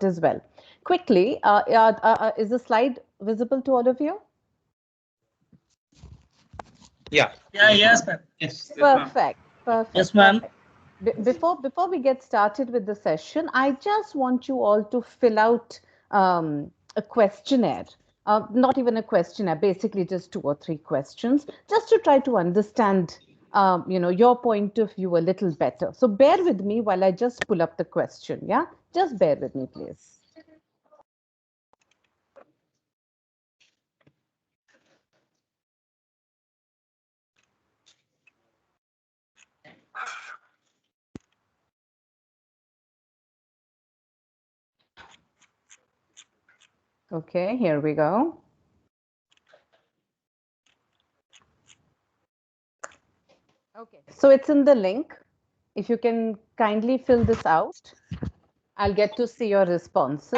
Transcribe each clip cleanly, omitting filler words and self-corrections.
as well. Quickly, is the slide visible to all of you? Yeah. Yes, ma'am. Yes. Perfect. Perfect. Yes, ma'am. Before we get started with the session, I just want you all to fill out a questionnaire. Not even a questionnaire, basically just 2 or 3 questions, just to try to understand, your point of view a little better. So bear with me while I just pull up the question. Yeah, just bear with me, please. Okay, here we go. Okay, so it's in the link. If you can kindly fill this out, I'll get to see your responses.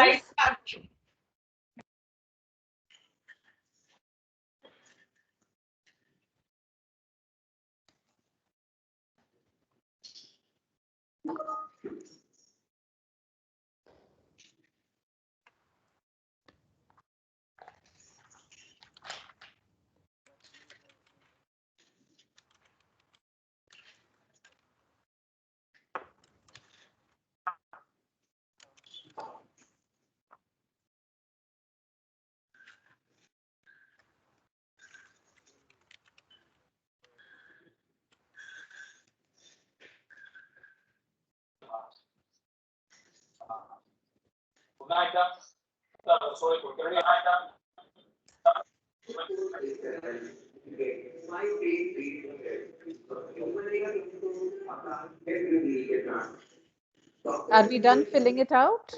Are we done filling it out?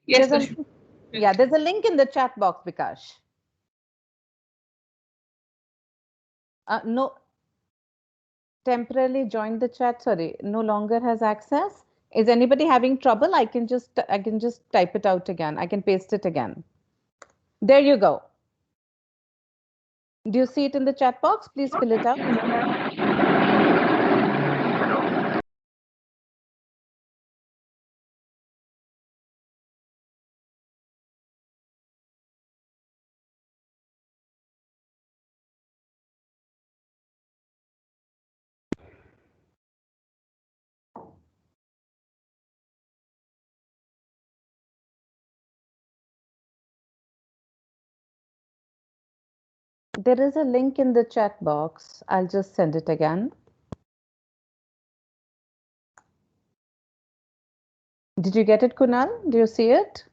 Yes. There's a link in the chat box, Vikash. No, temporarily joined the chat. Sorry, no longer has access. Is anybody having trouble? I can just type it out again. I can paste it again. There you go. Do you see it in the chat box? Please fill it out. There is a link in the chat box. I'll just send it again. Did you get it, Kunal? Do you see it?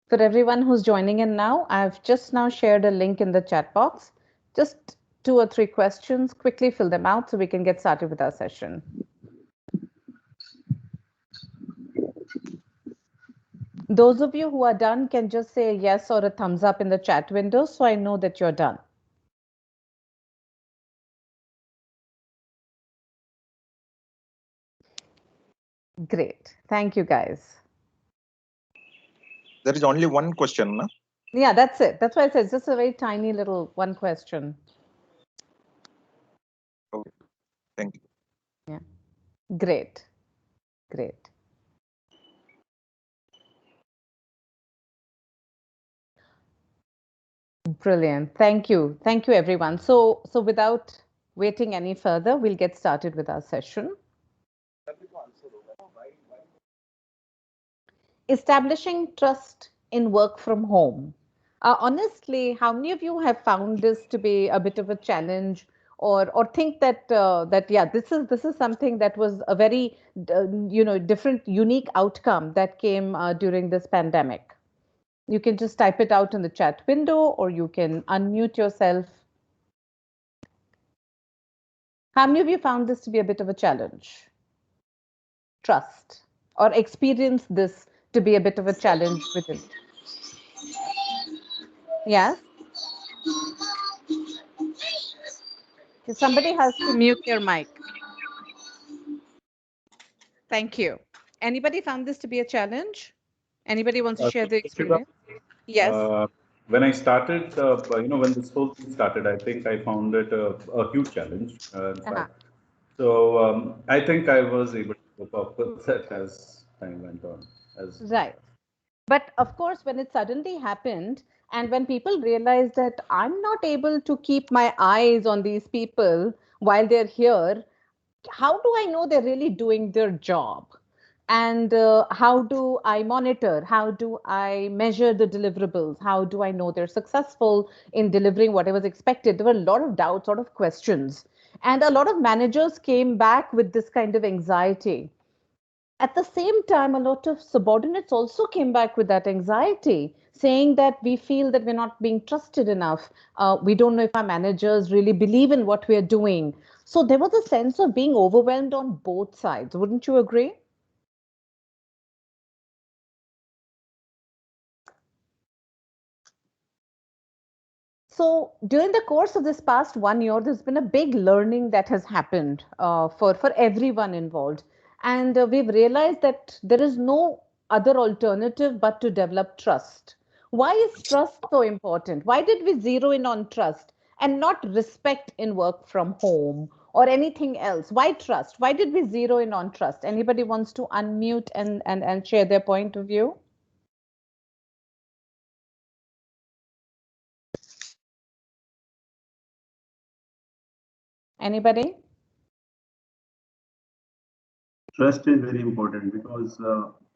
For everyone who's joining in now, I've just now shared a link in the chat box. Just 2 or 3 questions, quickly fill them out so we can get started with our session. Those of you who are done can just say a yes or a thumbs up in the chat window so I know that you're done. Great. Thank you, guys. There is only one question, no? Yeah, that's it. That's why I said it's just a very tiny little one question. Okay. Thank you. Yeah. Great. Great. Brilliant. Thank you. Thank you, everyone. So without waiting any further, we'll get started with our session. Establishing trust in work from home. Honestly, how many of you have found this to be a bit of a challenge, or think that this is something that was a very different, unique outcome that came during this pandemic? You can just type it out in the chat window, or you can unmute yourself. How many of you found this to be a bit of a challenge? Trust, or experience this to be a bit of a challenge within? Yes? Somebody has to mute their mic. Thank you. Anybody found this to be a challenge? Anybody wants to share the Toshiba, experience? Yes. when I started, when this whole thing started, I think I found it a huge challenge, in Uh-huh. fact. So I think I was able to cope up with that as time went on. As Right. But of course, when it suddenly happened, and when people realized that I'm not able to keep my eyes on these people while they're here, how do I know they're really doing their job? And how do I monitor? How do I measure the deliverables? How do I know they're successful in delivering whatever's expected? There were a lot of doubts, a lot of questions. And a lot of managers came back with this kind of anxiety. At the same time, a lot of subordinates also came back with that anxiety, saying that we feel that we're not being trusted enough. We don't know if our managers really believe in what we're doing. So there was a sense of being overwhelmed on both sides. Wouldn't you agree? So during the course of this past 1 year, there's been a big learning that has happened for everyone involved. And we've realized that there is no other alternative but to develop trust. Why is trust so important? Why did we zero in on trust and not respect in work from home or anything else? Why trust? Why did we zero in on trust? Anybody wants to unmute and share their point of view? Anybody? Trust is very important because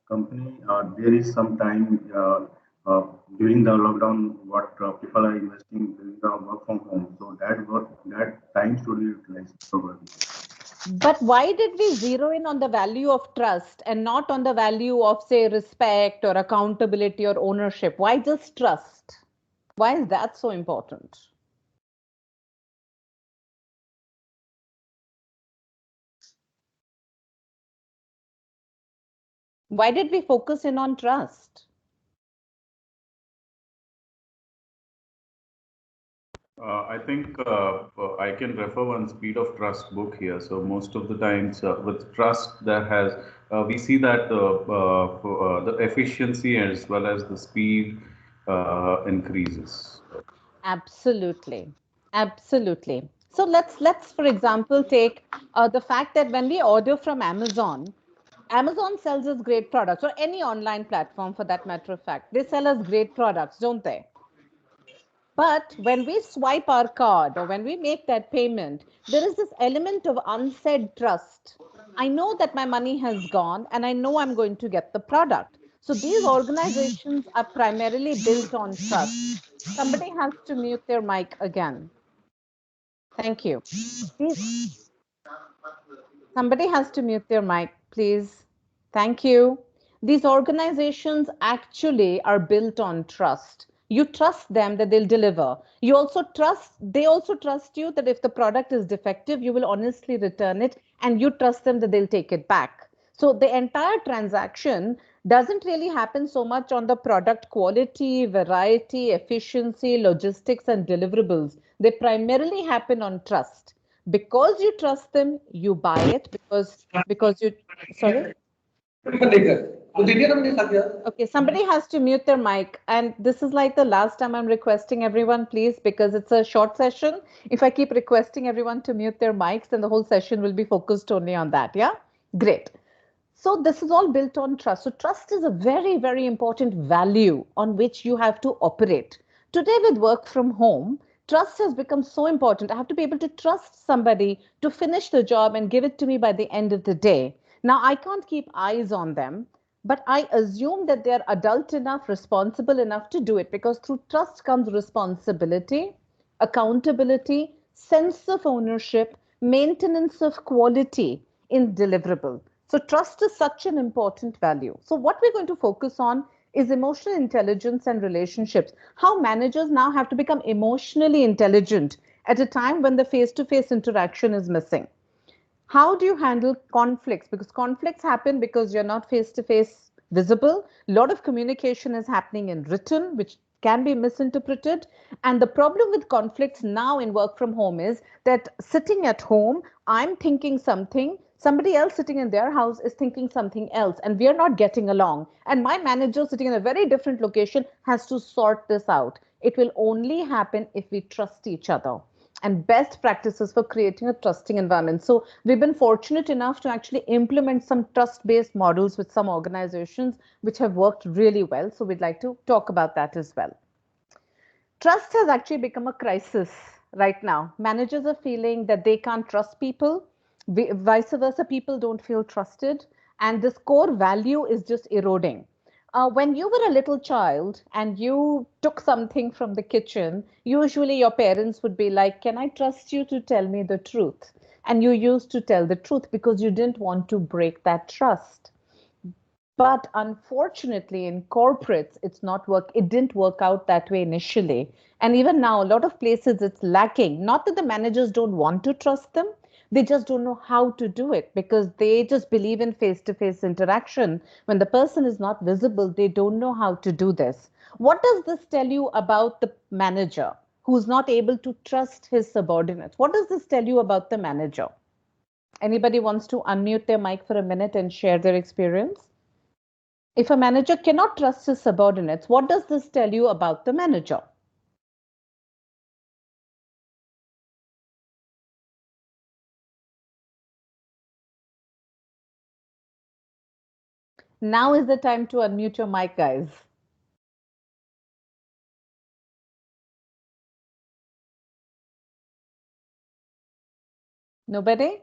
company there is some time uh, during the lockdown what people are investing during the work from home. So that time should be utilized properly. But why did we zero in on the value of trust and not on the value of, say, respect or accountability or ownership? Why just trust? Why is that so important? Why did we focus in on trust? I think I can refer one Speed of Trust book here. So most of the times with trust, there has we see that the efficiency as well as the speed increases. Absolutely. Absolutely. So let's for example take the fact that when we order from Amazon, Amazon sells us great products, or any online platform for that matter of fact. They sell us great products, don't they? But when we swipe our card or when we make that payment, there is this element of unsaid trust. I know that my money has gone and I know I'm going to get the product. So these organizations are primarily built on trust. Somebody has to mute their mic again. Thank you. These Somebody has to mute their mic, please. Thank you. These organizations actually are built on trust. You trust them that they'll deliver. They also trust you that if the product is defective, you will honestly return it, and you trust them that they'll take it back. So the entire transaction doesn't really happen so much on the product quality, variety, efficiency, logistics, and deliverables. They primarily happen on trust. Because you trust them, you buy it because you sorry. Okay, somebody has to mute their mic. And this is like the last time I'm requesting everyone, please, because it's a short session. If I keep requesting everyone to mute their mics, then the whole session will be focused only on that. Yeah? Great. So this is all built on trust. So trust is a very, very important value on which you have to operate. Today with work from home, trust has become so important. I have to be able to trust somebody to finish the job and give it to me by the end of the day. Now I can't keep eyes on them, but I assume that they're adult enough, responsible enough to do it, because through trust comes responsibility, accountability, sense of ownership, maintenance of quality in deliverable. So trust is such an important value. So what we're going to focus on is emotional intelligence and relationships. How managers now have to become emotionally intelligent at a time when the face-to-face interaction is missing. How do you handle conflicts? Because conflicts happen because you're not face to face visible. A lot of communication is happening in written, which can be misinterpreted. And the problem with conflicts now in work from home is that sitting at home, I'm thinking something, somebody else sitting in their house is thinking something else, and we are not getting along. And my manager sitting in a very different location has to sort this out. It will only happen if we trust each other, and best practices for creating a trusting environment. So we've been fortunate enough to actually implement some trust-based models with some organizations which have worked really well. So we'd like to talk about that as well. Trust has actually become a crisis right now. Managers are feeling that they can't trust people. Vice versa, people don't feel trusted. And this core value is just eroding. When you were a little child and you took something from the kitchen, usually your parents would be like, "Can I trust you to tell me the truth?" And you used to tell the truth because you didn't want to break that trust. But unfortunately, in corporates, it didn't work out that way initially. And even now, a lot of places it's lacking. Not that the managers don't want to trust them, they just don't know how to do it because they just believe in face-to-face interaction. When the person is not visible, they don't know how to do this. What does this tell you about the manager who's not able to trust his subordinates? What does this tell you about the manager? Anybody wants to unmute their mic for a minute and share their experience? If a manager cannot trust his subordinates, what does this tell you about the manager? Now is the time to unmute your mic, guys. Nobody?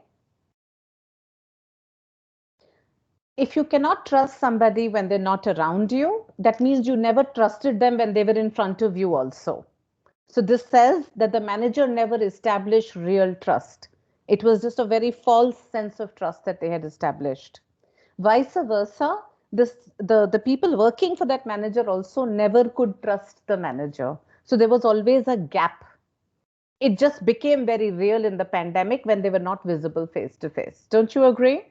If you cannot trust somebody when they're not around you, that means you never trusted them when they were in front of you also. So this says that the manager never established real trust. It was just a very false sense of trust that they had established. Vice versa, the people working for that manager also never could trust the manager. So there was always a gap. It just became very real in the pandemic when they were not visible face to face. Don't you agree?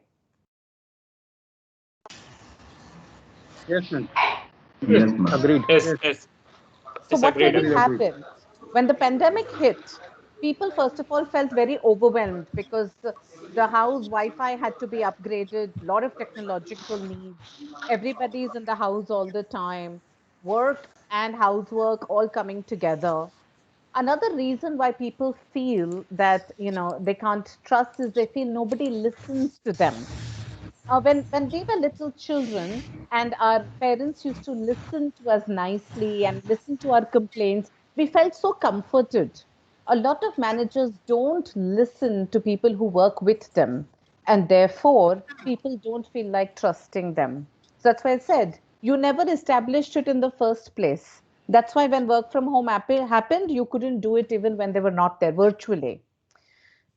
Yes, ma'am. Yes, ma'am. Agreed. Yes, Yes, yes, So yes, what agreed. really totally agreed. happened when the pandemic hit? People first of all felt very overwhelmed because the house Wi-Fi had to be upgraded, a lot of technological needs. Everybody's in the house all the time, work and housework all coming together. Another reason why people feel that they can't trust is they feel nobody listens to them. When we were little children and our parents used to listen to us nicely and listen to our complaints, we felt so comforted. A lot of managers don't listen to people who work with them, and therefore people don't feel like trusting them. So that's why I said you never established it in the first place. That's why when work from home happened, you couldn't do it even when they were not there virtually.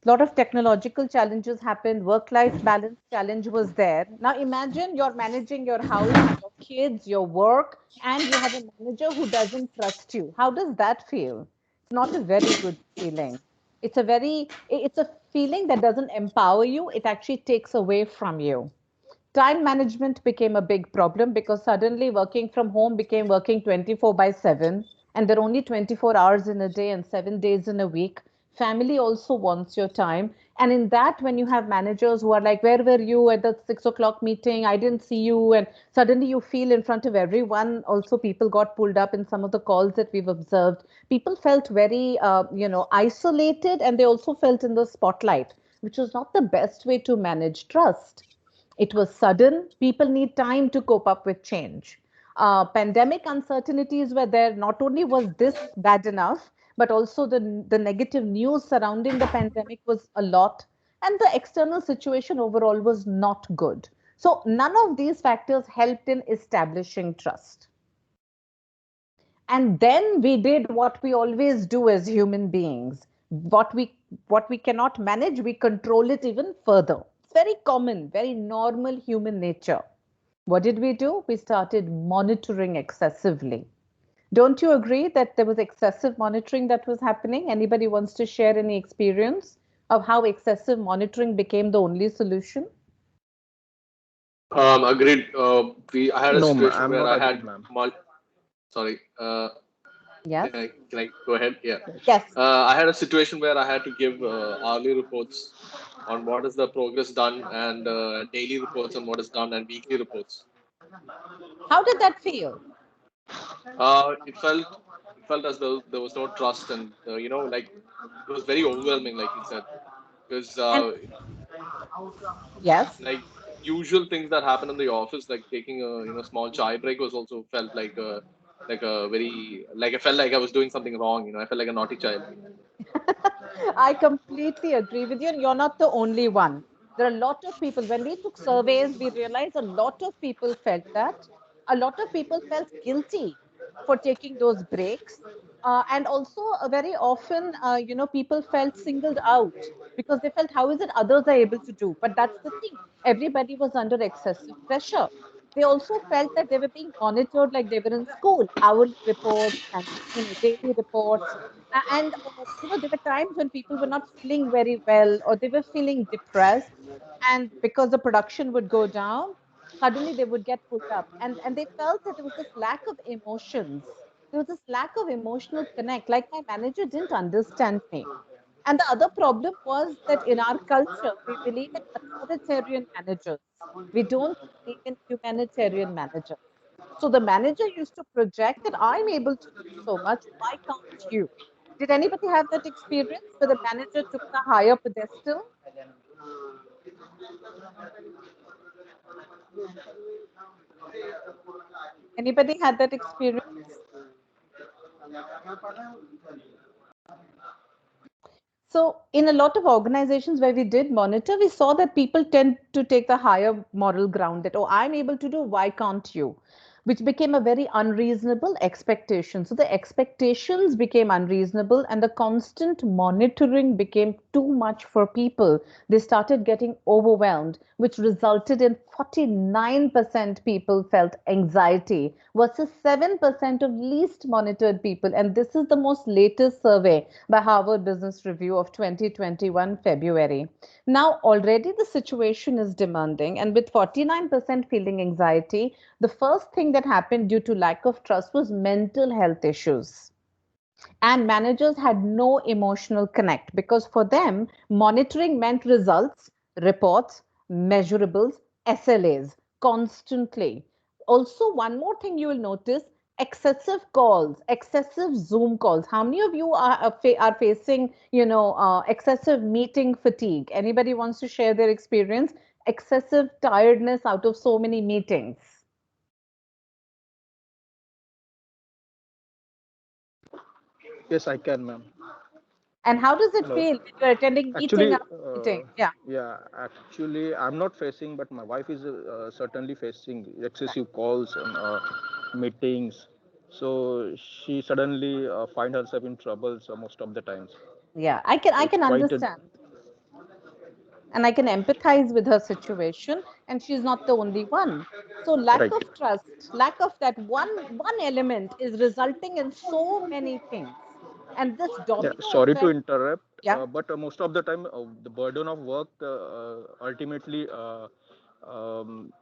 A lot of technological challenges happened. Work life balance challenge was there. Now imagine you're managing your house, your kids, your work, and you have a manager who doesn't trust you. How does that feel? It's not a very good feeling. It's a feeling that doesn't empower you, it actually takes away from you. Time management became a big problem because suddenly working from home became working 24 by 7, and there are only 24 hours in a day and 7 days in a week. Family also wants your time. And in that, when you have managers who are like, "Where were you at the 6 o'clock meeting? I didn't see you." And suddenly you feel in front of everyone. Also, people got pulled up in some of the calls that we've observed. People felt very, isolated, and they also felt in the spotlight, which was not the best way to manage trust. It was sudden. People need time to cope up with change. Pandemic uncertainties were there. Not only was this bad enough, but also the negative news surrounding the pandemic was a lot. And the external situation overall was not good. So none of these factors helped in establishing trust. And then we did what we always do as human beings. What we cannot manage, we control it even further. It's very common, very normal human nature. What did we do? We started monitoring excessively. Don't you agree that there was excessive monitoring that was happening? Anybody wants to share any experience of how excessive monitoring became the only solution? Agreed. I had a No, ma'am. situation I'm where not I agreed, had ma'am. sorry. Yes. Can I go ahead? Yeah. Yes. I had a situation where I had to give hourly reports on what is the progress done, and daily reports on what is done, and weekly reports. How did that feel? It felt as though there was no trust, and like it was very overwhelming, like you said, because And yes. like usual things that happen in the office, like taking a small chai break, was also felt like a very, like I felt like I was doing something wrong. I felt like a naughty child. I completely agree with you, and you're not the only one. There are a lot of people. When we took surveys, we realized a lot of people felt that. A lot of people felt guilty for taking those breaks. And also, very often, people felt singled out because they felt, how is it others are able to do? But that's the thing. Everybody was under excessive pressure. They also felt that they were being monitored like they were in school, hourly reports and daily reports. And there were times when people were not feeling very well or they were feeling depressed, and because the production would go down, suddenly they would get pulled up, and they felt that there was this lack of emotions. There was this lack of emotional connect. Like, my manager didn't understand me. And the other problem was that in our culture, we believe in authoritarian managers. We don't believe in humanitarian managers. So the manager used to project that I'm able to do so much. Why can't you? Did anybody have that experience where the manager took the higher pedestal? Anybody had that experience? So, in a lot of organizations where we did monitor, we saw that people tend to take the higher moral ground that, oh, I'm able to do, why can't you? Which became a very unreasonable expectation. So, the expectations became unreasonable and the constant monitoring became too much for people. They started getting overwhelmed, which resulted in 49% people felt anxiety versus 7% of least monitored people. And this is the most latest survey by Harvard Business Review of 2021 February. Now, already the situation is demanding, and with 49% feeling anxiety, the first thing that happened due to lack of trust was mental health issues. And managers had no emotional connect because for them, monitoring meant results, reports, measurables, SLAs constantly. Also, one more thing you will notice, excessive calls, excessive Zoom calls. How many of you are facing, excessive meeting fatigue? Anybody wants to share their experience? Excessive tiredness out of so many meetings. Yes, I can, ma'am. And how does it Hello. feel when you're attending meeting Actually, after meeting? Yeah. yeah, actually, I'm not facing, but my wife is certainly facing excessive calls and meetings. So she suddenly find herself in trouble. So most of the times, Yeah, I can it's quite a understand, and I can empathize with her situation, and she's not the only one. So lack right. of trust, lack of that one element is resulting in so many things. And this Yeah, domino sorry to effect, interrupt, yeah, but most of the time, the burden of work ultimately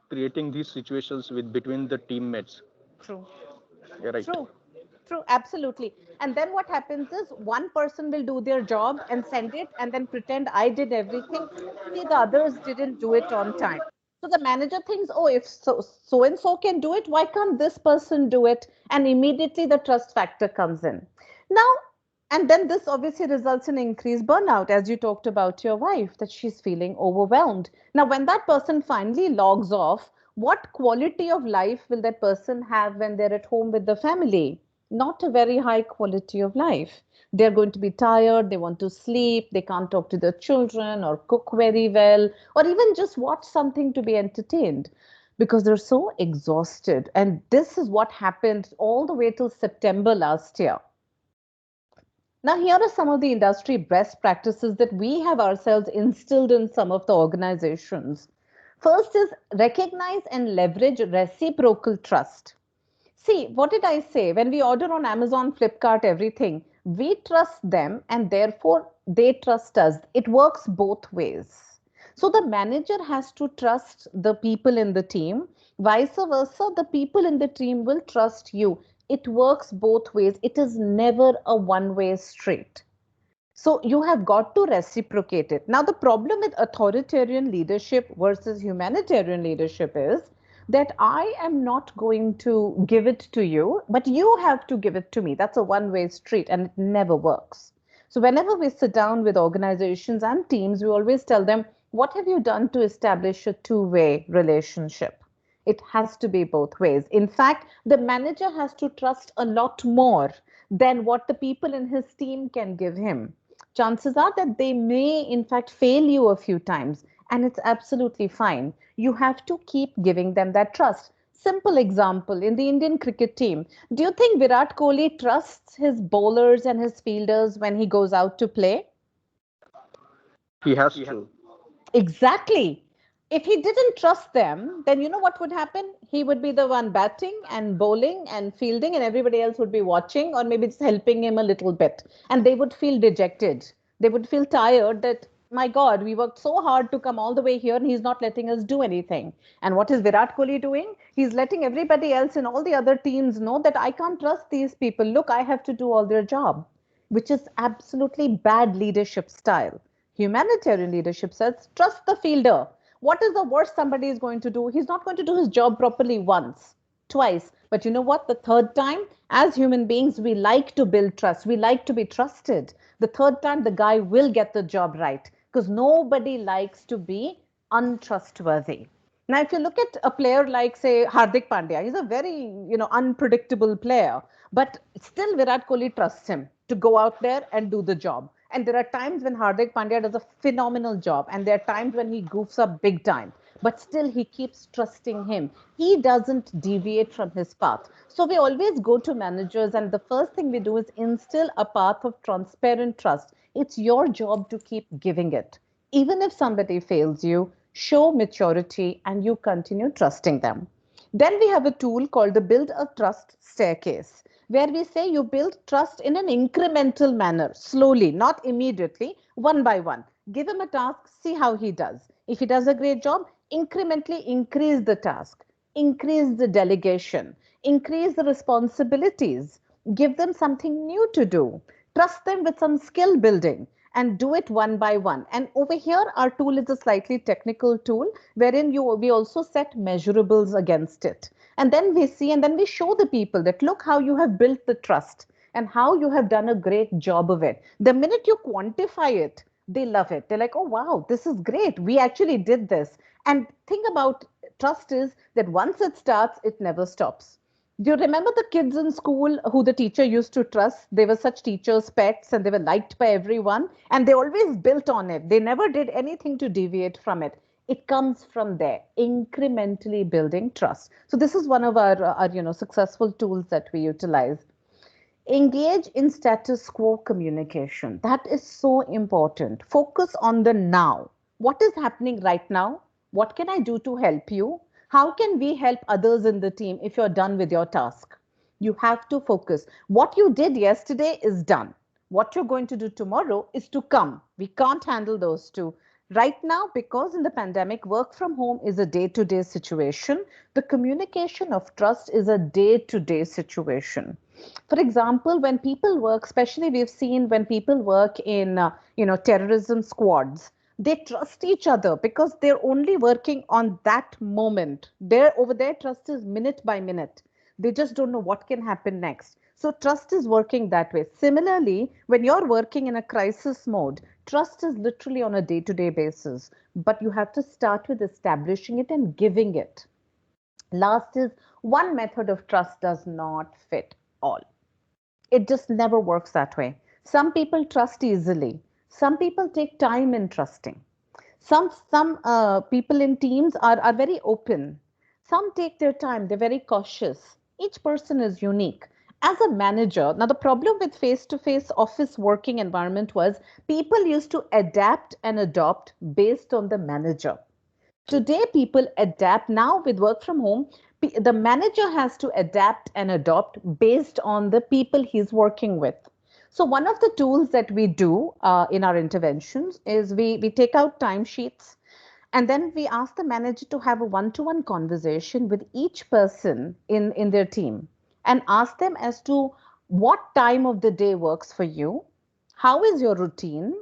creating these situations with between the teammates. true. Yeah, right. True, true, absolutely. And then what happens is one person will do their job and send it and then pretend I did everything. See, the others didn't do it on time. So the manager thinks, oh, if so and so can do it, why can't this person do it? And immediately the trust factor comes in. Now, and then this obviously results in increased burnout, as you talked about your wife, that she's feeling overwhelmed. Now, when that person finally logs off, what quality of life will that person have when they're at home with the family? Not a very high quality of life. They're going to be tired, they want to sleep, they can't talk to their children or cook very well, or even just watch something to be entertained because they're so exhausted. And this is what happened all the way till September last year. Now, here are some of the industry best practices that we have ourselves instilled in some of the organizations. First is recognize and leverage reciprocal trust. See, what did I say? When we order on Amazon, Flipkart, everything, we trust them and therefore they trust us. It works both ways. So the manager has to trust the people in the team. Vice versa, the people in the team will trust you. It works both ways. It is never a one-way street. So you have got to reciprocate it. Now, the problem with authoritarian leadership versus humanitarian leadership is that I am not going to give it to you, but you have to give it to me. That's a one-way street and it never works. So whenever we sit down with organizations and teams, we always tell them, what have you done to establish a two-way relationship? It has to be both ways. In fact, the manager has to trust a lot more than what the people in his team can give him. Chances are that they may, in fact, fail you a few times, and it's absolutely fine. You have to keep giving them that trust. Simple example in the Indian cricket team. Do you think Virat Kohli trusts his bowlers and his fielders when he goes out to play? He has to. Exactly. If he didn't trust them, then you know what would happen? He would be the one batting and bowling and fielding, and everybody else would be watching or maybe just helping him a little bit. And they would feel dejected. They would feel tired that, my God, we worked so hard to come all the way here and he's not letting us do anything. And what is Virat Kohli doing? He's letting everybody else in all the other teams know that I can't trust these people. Look, I have to do all their job, which is absolutely bad leadership style. Humanitarian leadership says, trust the fielder. What is the worst somebody is going to do? He's not going to do his job properly once, twice. But you know what? The third time, as human beings, we like to build trust. We like to be trusted. The third time, the guy will get the job right because nobody likes to be untrustworthy. Now, if you look at a player like, say, Hardik Pandya, he's a very, unpredictable player, but still Virat Kohli trusts him to go out there and do the job. And there are times when Hardik Pandya does a phenomenal job, and there are times when he goofs up big time. But still, he keeps trusting him. He doesn't deviate from his path. So we always go to managers, and the first thing we do is instill a path of transparent trust. It's your job to keep giving it. Even if somebody fails you, show maturity and you continue trusting them. Then we have a tool called the Build a Trust Staircase, where we say you build trust in an incremental manner, slowly, not immediately, one by one. Give him a task, see how he does. If he does a great job, incrementally increase the task, increase the delegation, increase the responsibilities, give them something new to do, trust them with some skill building, and do it one by one. And over here, our tool is a slightly technical tool wherein we also set measurables against it. And then we see, and then we show the people that look how you have built the trust and how you have done a great job of it. The minute you quantify it, they love it. They're like, oh, wow, this is great. We actually did this. And thing about trust is that once it starts, it never stops. Do you remember the kids in school who the teacher used to trust? They were such teachers' pets and they were liked by everyone. And they always built on it. They never did anything to deviate from it. It comes from there, incrementally building trust. So this is one of our successful tools that we utilize. Engage in status quo communication. That is so important. Focus on the now. What is happening right now? What can I do to help you? How can we help others in the team if you're done with your task? You have to focus. What you did yesterday is done. What you're going to do tomorrow is to come. We can't handle those two. Right now, because in the pandemic, work from home is a day-to-day situation. The communication of trust is a day-to-day situation. For example, when people work, especially we've seen when people work in terrorism squads, they trust each other because they're only working on that moment. Over there, trust is minute by minute. They just don't know what can happen next. So trust is working that way. Similarly, when you're working in a crisis mode, trust is literally on a day-to-day basis, but you have to start with establishing it and giving it. Last is one method of trust does not fit all. It just never works that way. Some people trust easily. Some people take time in trusting. Some people in teams are very open. Some take their time. They're very cautious. Each person is unique. As a manager, now the problem with face-to-face office working environment was people used to adapt and adopt based on the manager. Today, people adapt now with work from home. The manager has to adapt and adopt based on the people he's working with. So one of the tools that we do in our interventions is we take out timesheets and then we ask the manager to have a one-to-one conversation with each person in their team. and ask them as to what time of the day works for you. How is your routine?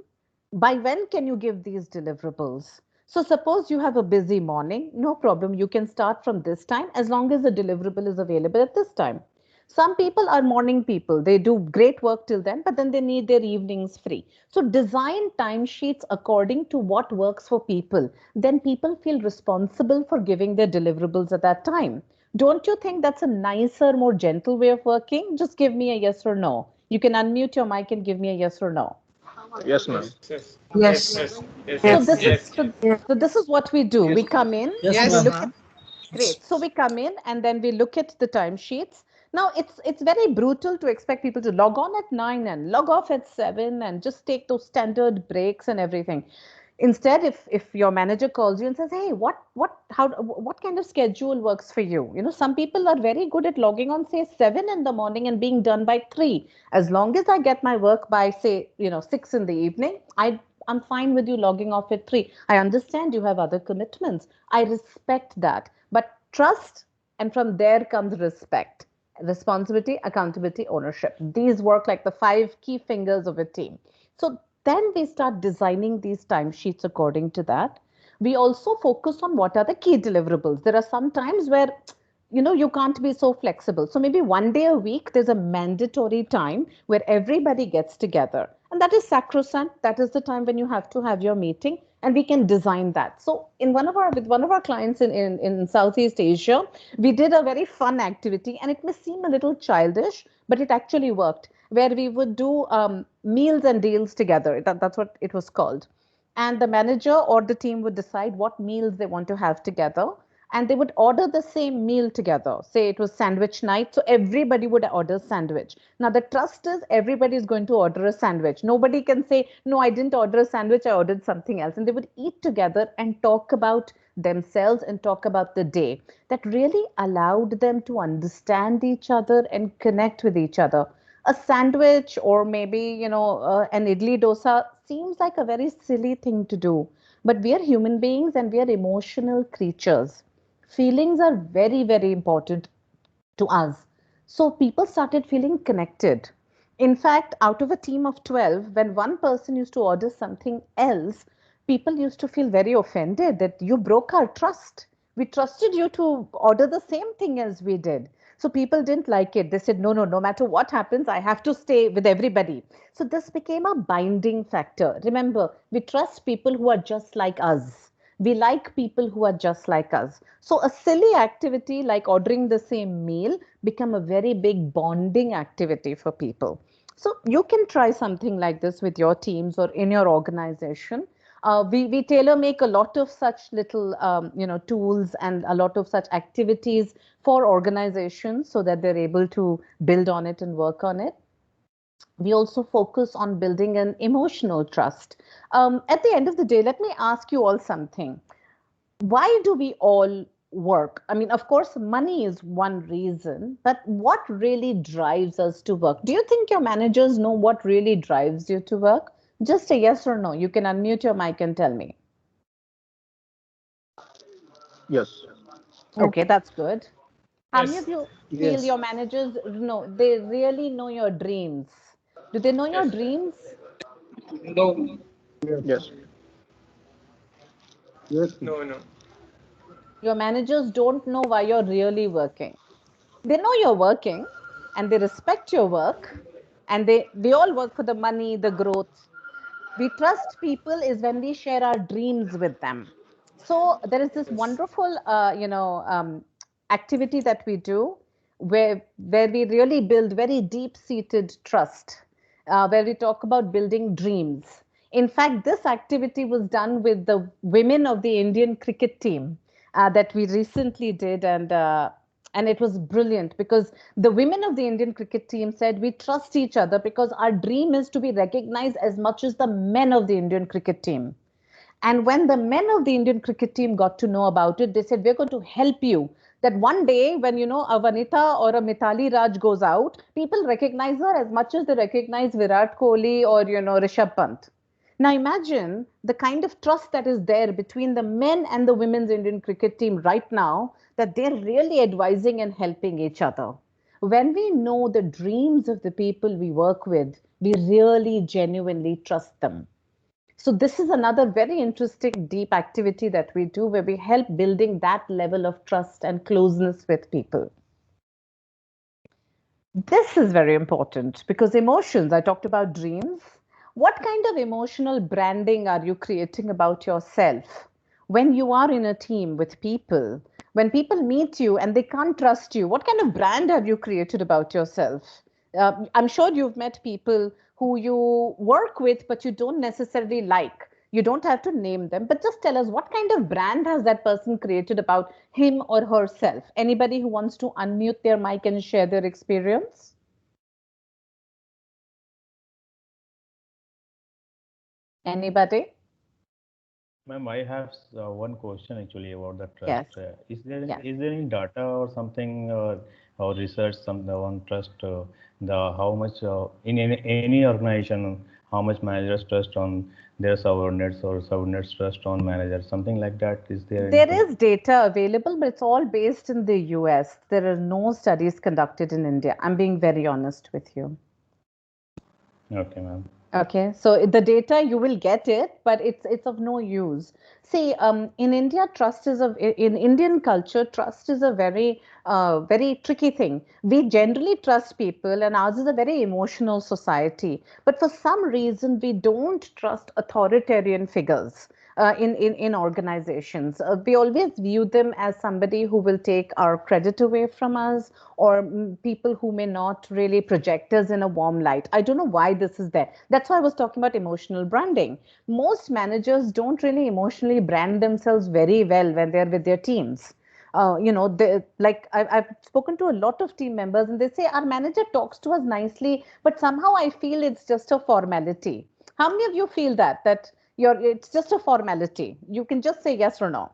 By when can you give these deliverables? So suppose you have a busy morning, no problem. You can start from this time as long as the deliverable is available at this time. Some people are morning people. They do great work till then, but then they need their evenings free. So design timesheets according to what works for people. Then people feel responsible for giving their deliverables at that time. Don't you think that's a nicer, more gentle way of working? Just give me a yes or no. You can unmute your mic and give me a yes or no. Yes, ma'am. Yes. So Yes. this is so this is what we do. We come in, Yes, we ma'am. look at great. So we come in and then we look at the timesheets. Now it's very brutal to expect people to log on at 9 and log off at 7 and just take those standard breaks and everything. Instead, if your manager calls you and says, "Hey, what kind of schedule works for you?" You know, some people are very good at logging on, say 7 in the morning and being done by 3. As long as I get my work by, say, 6 in the evening, I'm fine with you logging off at 3. I understand you have other commitments. I respect that. But trust, and from there comes respect, responsibility, accountability, ownership. These work like the 5 key fingers of a team. So then we start designing these timesheets according to that. We also focus on what are the key deliverables. There are some times where you can't be so flexible. So maybe one day a week, there's a mandatory time where everybody gets together. And that is sacrosanct. That is the time when you have to have your meeting, and we can design that. So with one of our clients in Southeast Asia, we did a very fun activity, and it may seem a little childish, but it actually worked, where we would do meals and deals together. That's what it was called. And the manager or the team would decide what meals they want to have together, and they would order the same meal together. Say it was sandwich night, so everybody would order sandwich. Now the trust is everybody is going to order a sandwich. Nobody can say, no, I didn't order a sandwich, I ordered something else. And they would eat together and talk about themselves and talk about the day. That really allowed them to understand each other and connect with each other. A sandwich, or maybe an idli dosa, seems like a very silly thing to do, but we are human beings and we are emotional creatures. Feelings are very, very important to us. So people started feeling connected. In fact, out of a team of 12, when one person used to order something else, people used to feel very offended that you broke our trust. We trusted you to order the same thing as we did. So people didn't like it. They said, no, no, no matter what happens, I have to stay with everybody. So this became a binding factor. Remember, we trust people who are just like us. We like people who are just like us. So a silly activity like ordering the same meal become a very big bonding activity for people. So you can try something like this with your teams or in your organization. We tailor make a lot of such little tools and a lot of such activities for organizations so that they're able to build on it and work on it. We also focus on building an emotional trust. At the end of the day, let me ask you all something. Why do we all work? I mean, of course, money is one reason, but what really drives us to work? Do you think your managers know what really drives you to work? Just a yes or no. You can unmute your mic and tell me. Yes. Okay, that's good. How many of Yes. you feel Yes. your managers know, they really know your dreams? Do they know your dreams? No. Yes. Yes. No. No. Your managers don't know why you're really working. They know you're working and they respect your work, and we all work for the money, the growth. We trust people is when we share our dreams with them. So there is this wonderful activity that we do where we really build very deep seated trust, where we talk about building dreams. In fact, this activity was done with the women of the Indian cricket team that we recently did, and it was brilliant because the women of the Indian cricket team said we trust each other because our dream is to be recognized as much as the men of the Indian cricket team. And when the men of the Indian cricket team got to know about it, they said, we're going to help you. That one day when, a Vanita or a Mithali Raj goes out, people recognize her as much as they recognize Virat Kohli or, Rishabh Pant. Now imagine the kind of trust that is there between the men and the women's Indian cricket team right now, that they're really advising and helping each other. When we know the dreams of the people we work with, we really genuinely trust them. So this is another very interesting, deep activity that we do where we help building that level of trust and closeness with people. This is very important because emotions, I talked about dreams. What kind of emotional branding are you creating about yourself when you are in a team with people? When people meet you and they can't trust you, what kind of brand have you created about yourself? I'm sure you've met people who you work with, but you don't necessarily like. You don't have to name them, but just tell us what kind of brand has that person created about him or herself? Anybody who wants to unmute their mic and share their experience? Anybody? Ma'am, I have one question actually about the Yes. trust. Yeah. Is there any data or something or research some on trust? The how much in any organization, how much managers trust on their subordinates or subordinates trust on managers, something like that? Is there There anything? is data available, but it's all based in the US. There are no studies conducted in India. I'm being very honest with you. Okay, ma'am. Okay, so the data you will get it, but it's of no use. See, in India, trust is in Indian culture, trust is a very tricky thing. We generally trust people, and ours is a very emotional society. But for some reason, we don't trust authoritarian figures in organizations. We always view them as somebody who will take our credit away from us, or people who may not really project us in a warm light. I don't know why this is there. That's why I was talking about emotional branding. Most managers don't really emotionally brand themselves very well when they're with their teams. Like I've spoken to a lot of team members, and they say our manager talks to us nicely, but somehow I feel it's just a formality. How many of you feel that it's just a formality? You can just say yes or no.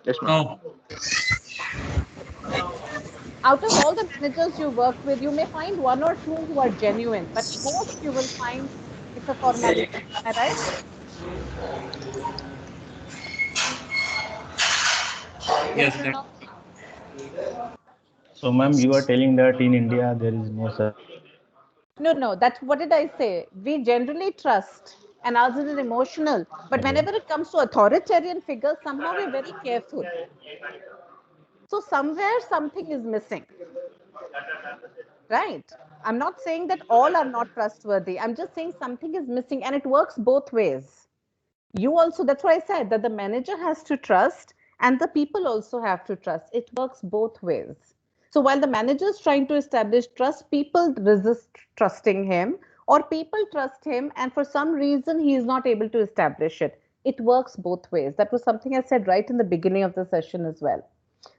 Yes, ma'am. No. Out of all the managers you work with, you may find one or two who are genuine, but most you will find it's a formality. Am I right? Yes Yes, or that. no? So, ma'am, you are telling that in India there is no such. No, no, that's what did I say? We generally trust and ours is emotional. But Okay. whenever it comes to authoritarian figures, somehow we're very careful. So somewhere something is missing, right? I'm not saying that all are not trustworthy. I'm just saying something is missing, and it works both ways. You also, that's why I said that the manager has to trust and the people also have to trust. It works both ways. So while the manager is trying to establish trust, people resist trusting him, or people trust him and for some reason he is not able to establish it. It works both ways. That was something I said right in the beginning of the session as well.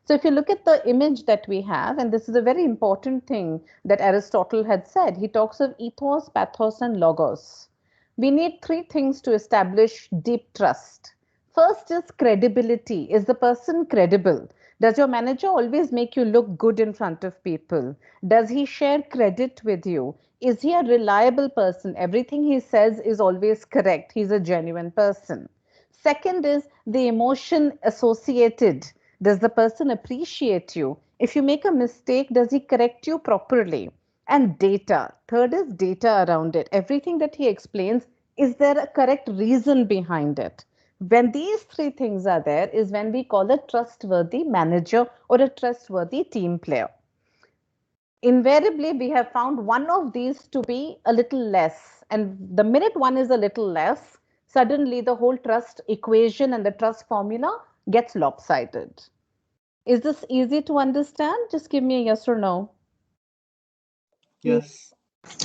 So if you look at the image that we have, and this is a very important thing that Aristotle had said, he talks of ethos, pathos, and logos. We need three things to establish deep trust. First is credibility. Is the person credible? Does your manager always make you look good in front of people? Does he share credit with you? Is he a reliable person? Everything he says is always correct. He's a genuine person. Second is the emotion associated. Does the person appreciate you? If you make a mistake, does he correct you properly? And data. Third is data around it. Everything that he explains, is there a correct reason behind it? When these three things are there, is when we call a trustworthy manager or a trustworthy team player. Invariably, we have found one of these to be a little less. And the minute one is a little less, suddenly the whole trust equation and the trust formula gets lopsided. Is this easy to understand? Just give me a yes or no. Yes.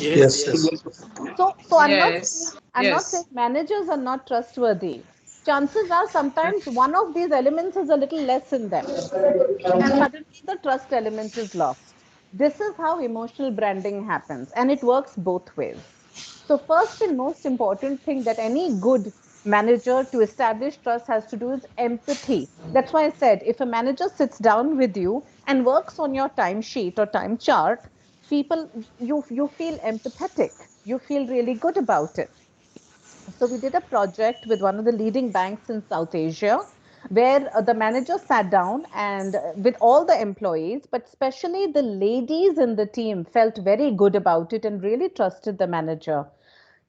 Yes, Yes. yes. So Yes. I'm not saying Yes. managers are not trustworthy. Chances are sometimes one of these elements is a little less in them, and suddenly the trust element is lost. This is how emotional branding happens, and it works both ways. So, first and most important thing that any good manager to establish trust has to do is empathy. That's why I said if a manager sits down with you and works on your timesheet or time chart, people you feel empathetic. You feel really good about it. So we did a project with one of the leading banks in South Asia. where the manager sat down and with all the employees, but especially the ladies in the team felt very good about it and really trusted the manager.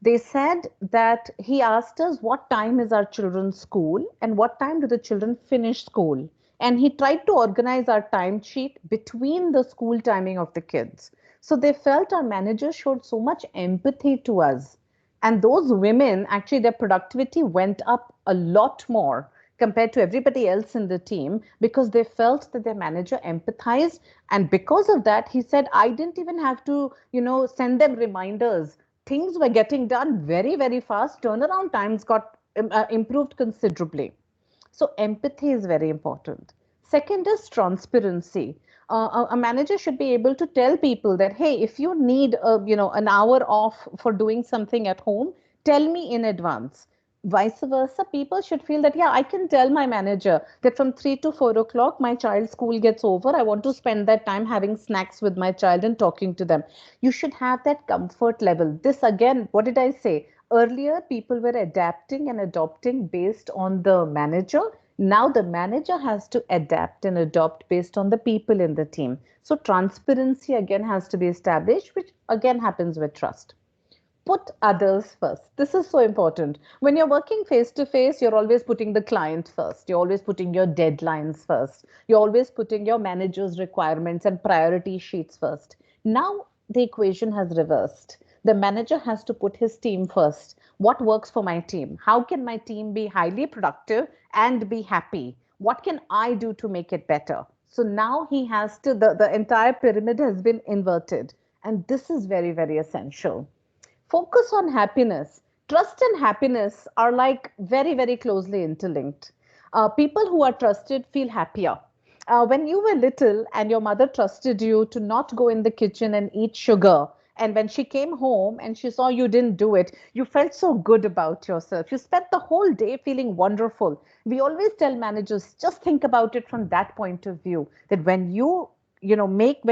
They said that he asked us what time is our children's school and what time do the children finish school. And he tried to organize our time sheet between the school timing of the kids. So they felt our manager showed so much empathy to us. And those women, actually, their productivity went up a lot more compared to everybody else in the team because they felt that their manager empathized. And because of that, he said, I didn't even have to, send them reminders. Things were getting done very, very fast. Turnaround times got improved considerably. So empathy is very important. Second is transparency. A manager should be able to tell people that, hey, if you need, an hour off for doing something at home, tell me in advance. Vice versa, people should feel that, yeah, I can tell my manager that from 3 to 4 o'clock, my child's school gets over. I want to spend that time having snacks with my child and talking to them. You should have that comfort level. This again, what did I say? Earlier, people were adapting and adopting based on the manager. Now the manager has to adapt and adopt based on the people in the team. So transparency again has to be established, which again happens with trust. Put others first. This is so important. When you're working face to face, you're always putting the client first. You're always putting your deadlines first. You're always putting your manager's requirements and priority sheets first. Now the equation has reversed. The manager has to put his team first. What works for my team? How can my team be highly productive and be happy? What can I do to make it better? So now he has to, the entire pyramid has been inverted. And this is very, very essential. Focus on happiness. Trust and happiness are like very, very closely interlinked. People who are trusted feel happier. When you were little and your mother trusted you to not go in the kitchen and eat sugar, and when she came home and she saw you didn't do it, you felt so good about yourself. You spent the whole day feeling wonderful. We always tell managers, just think about it from that point of view, that when you make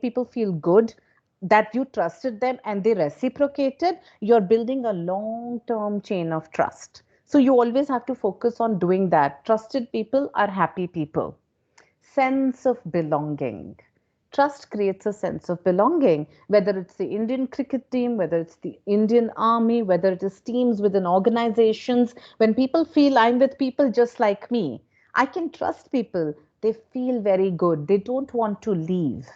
people feel good, that you trusted them and they reciprocated, you're building a long term chain of trust. So you always have to focus on doing that. Trusted people are happy people. Sense of belonging. Trust creates a sense of belonging, whether it's the Indian cricket team, whether it's the Indian army, whether it is teams within organizations. When people feel I'm with people just like me, I can trust people. They feel very good. They don't want to leave.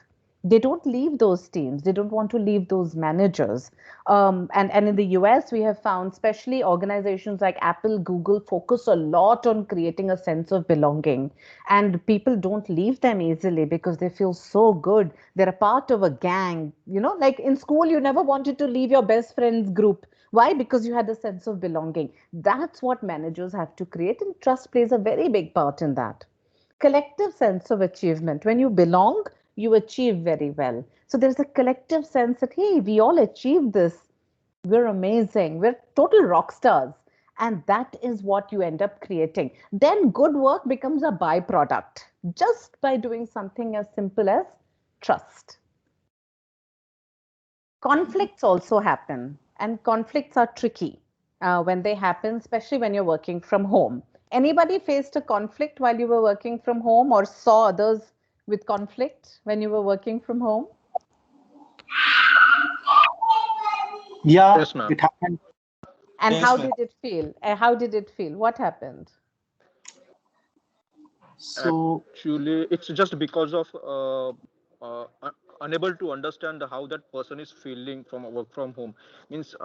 They don't leave those teams. They don't want to leave those managers. And in the US, we have found, especially organizations like Apple, Google, focus a lot on creating a sense of belonging. And people don't leave them easily because they feel so good. They're a part of a gang. Like in school, you never wanted to leave your best friend's group. Why? Because you had a sense of belonging. That's what managers have to create, and trust plays a very big part in that. Collective sense of achievement. When you belong, you achieve very well. So there's a collective sense that, hey, we all achieved this. We're amazing. We're total rock stars. And that is what you end up creating. Then good work becomes a byproduct just by doing something as simple as trust. Conflicts also happen, and conflicts are tricky when they happen, especially when you're working from home. Anybody faced a conflict while you were working from home or saw others with conflict when you were working from home? Yeah, Yes, ma'am. it happened. And Yes, how ma'am. did it feel? How did it feel? What happened? So Actually, it's just because of unable to understand how that person is feeling from work from home. Means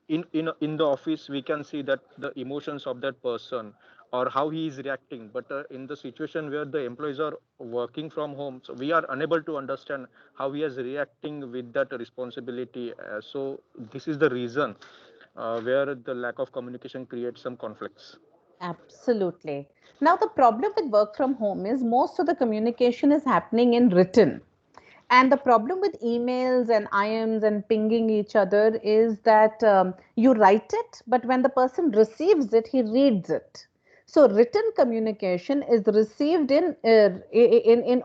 in the office we can see that the emotions of that person or how he is reacting. But in the situation where the employees are working from home, so we are unable to understand how he is reacting with that responsibility. So this is the reason where the lack of communication creates some conflicts. Absolutely. Now, the problem with work from home is most of the communication is happening in written. And the problem with emails and IMs and pinging each other is that you write it, but when the person receives it, he reads it. So written communication is received in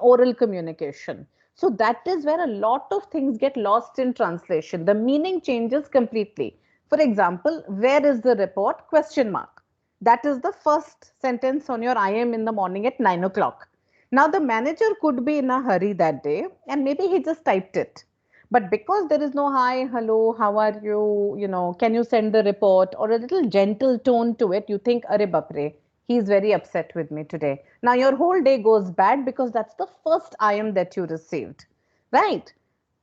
oral communication. So that is where a lot of things get lost in translation. The meaning changes completely. For example, where is the report? Question mark. That is the first sentence on your IM in the morning at 9 o'clock. Now, the manager could be in a hurry that day and maybe he just typed it. But because there is no hi, hello, how are you, can you send the report or a little gentle tone to it, you think, Arre bapre, he's very upset with me today. Now, your whole day goes bad because that's the first IM that you received, right?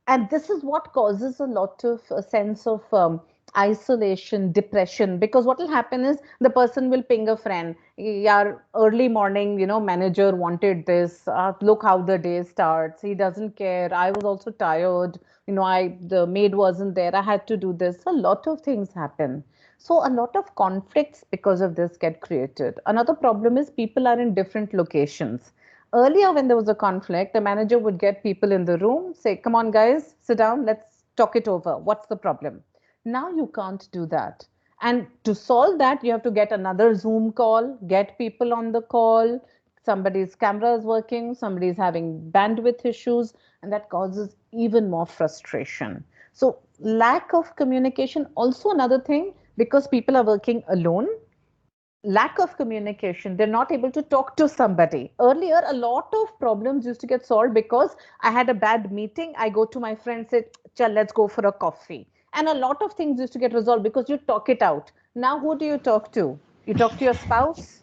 And this is what causes a lot of a sense of isolation, depression, because what will happen is the person will ping a friend, yeah, early morning, manager wanted this, look how the day starts, he doesn't care, I was also tired, the maid wasn't there, I had to do this. A lot of things happen. So a lot of conflicts because of this get created. Another problem is people are in different locations. Earlier, when there was a conflict, the manager would get people in the room, say, come on, guys, sit down, let's talk it over. What's the problem? Now you can't do that. And to solve that, you have to get another Zoom call, get people on the call. Somebody's camera is working, somebody's having bandwidth issues, and that causes even more frustration. So, lack of communication, also another thing, because people are working alone, lack of communication, they're not able to talk to somebody. Earlier, a lot of problems used to get solved because I had a bad meeting, I go to my friend, say, chal, let's go for a coffee, and a lot of things used to get resolved because you talk it out. Now who do you talk to? You talk to your spouse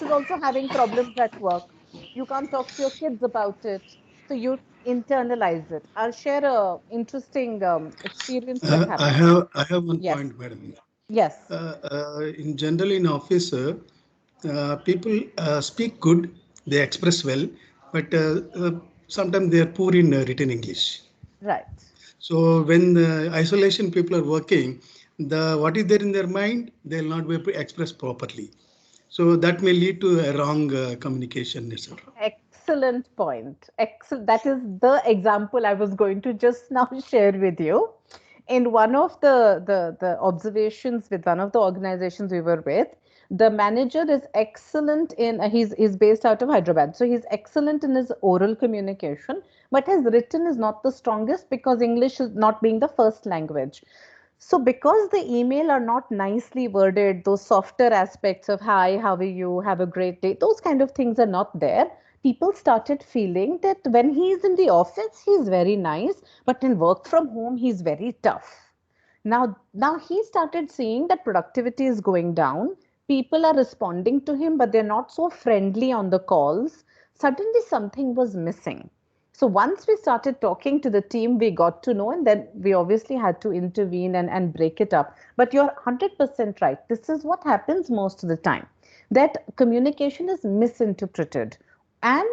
is also having problems at work, you can't talk to your kids about it, so you internalize it. I'll share a interesting experience that I happened. have one Yes. point, madam. Yes. In general, in office, people speak good, they express well, but sometimes they are poor in written English. Right. So when the isolation people are working, the what is there in their mind, they will not be able to express properly. So that may lead to a wrong communication, etc. Excellent point. Excellent. That is the example I was going to just now share with you. In one of the observations with one of the organizations we were with, the manager is excellent in, he's based out of Hyderabad. So he's excellent in his oral communication, but his written is not the strongest because English is not being the first language. So because the email are not nicely worded, those softer aspects of hi, how are you, have a great day, those kind of things are not there. People started feeling that when he's in the office, he's very nice, but in work from home, he's very tough. Now he started seeing that productivity is going down. People are responding to him, but they're not so friendly on the calls. Suddenly something was missing. So once we started talking to the team, we got to know, and then we obviously had to intervene and break it up. But you're 100% right. This is what happens most of the time, that communication is misinterpreted. And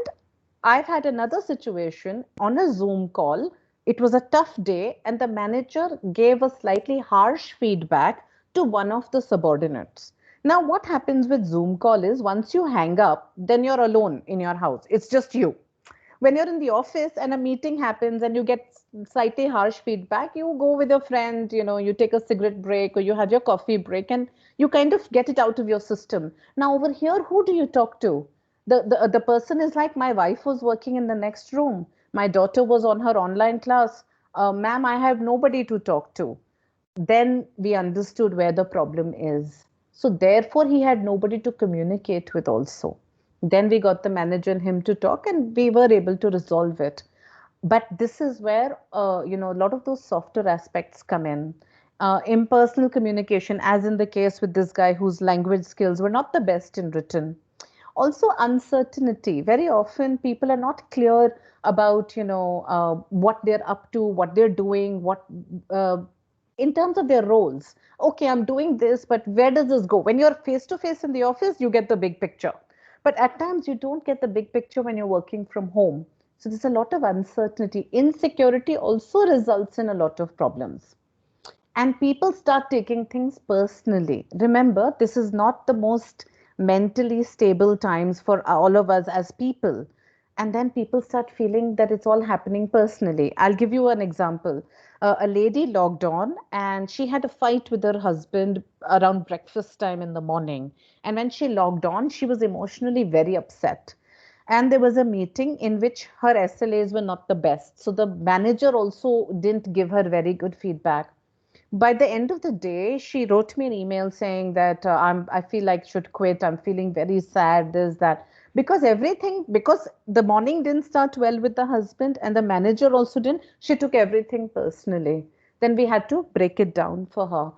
I've had another situation on a Zoom call. It was a tough day, and the manager gave a slightly harsh feedback to one of the subordinates. Now, what happens with Zoom call is once you hang up, then you're alone in your house. It's just you. When you're in the office and a meeting happens and you get slightly harsh feedback, you go with your friend, you take a cigarette break or you have your coffee break and you kind of get it out of your system. Now, over here, who do you talk to? The person is like, my wife was working in the next room. My daughter was on her online class. Ma'am, I have nobody to talk to. Then we understood where the problem is. So therefore, he had nobody to communicate with also. Then we got the manager and him to talk, and we were able to resolve it. But this is where a lot of those softer aspects come in. Impersonal communication, as in the case with this guy whose language skills were not the best in written. Also uncertainty. Very often people are not clear about what they're up to, what they're doing, what uh, in terms of their roles. Okay, I'm doing this, but where does this go? When you're face to face in the office, you get the big picture, but at times you don't get the big picture when you're working from home. So there's a lot of uncertainty. Insecurity also results in a lot of problems, and people start taking things personally. Remember, this is not the most mentally stable times for all of us as people. And then people start feeling that it's all happening personally. I'll give you an example. A lady logged on and she had a fight with her husband around breakfast time in the morning. And when she logged on, she was emotionally very upset. And there was a meeting in which her SLAs were not the best. So the manager also didn't give her very good feedback. By the end of the day, she wrote me an email saying that I feel like should quit. I'm feeling very sad, this, that. Because the morning didn't start well with the husband and the manager also didn't, she took everything personally. Then we had to break it down for her.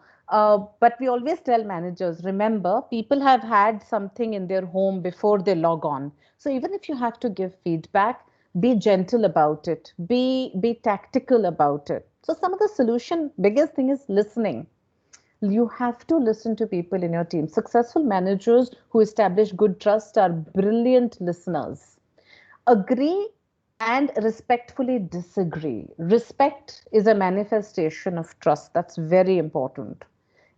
But we always tell managers, remember, people have had something in their home before they log on. So even if you have to give feedback, be gentle about it, be tactical about it. So some of the solution, biggest thing is listening. You have to listen to people in your team. Successful managers who establish good trust are brilliant listeners. Agree and respectfully disagree. Respect is a manifestation of trust. That's very important.